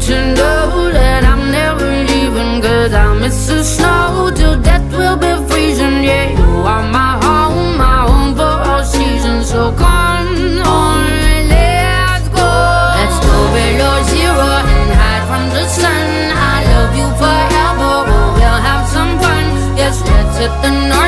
to know that I'm never leaving, 'cause I miss the snow till death will be freezing. Yeah, you are my home for all seasons. So come on, let's go. Let's go below zero and hide from the sun. I love you forever, oh, we'll have some fun. Yes, let's hit the north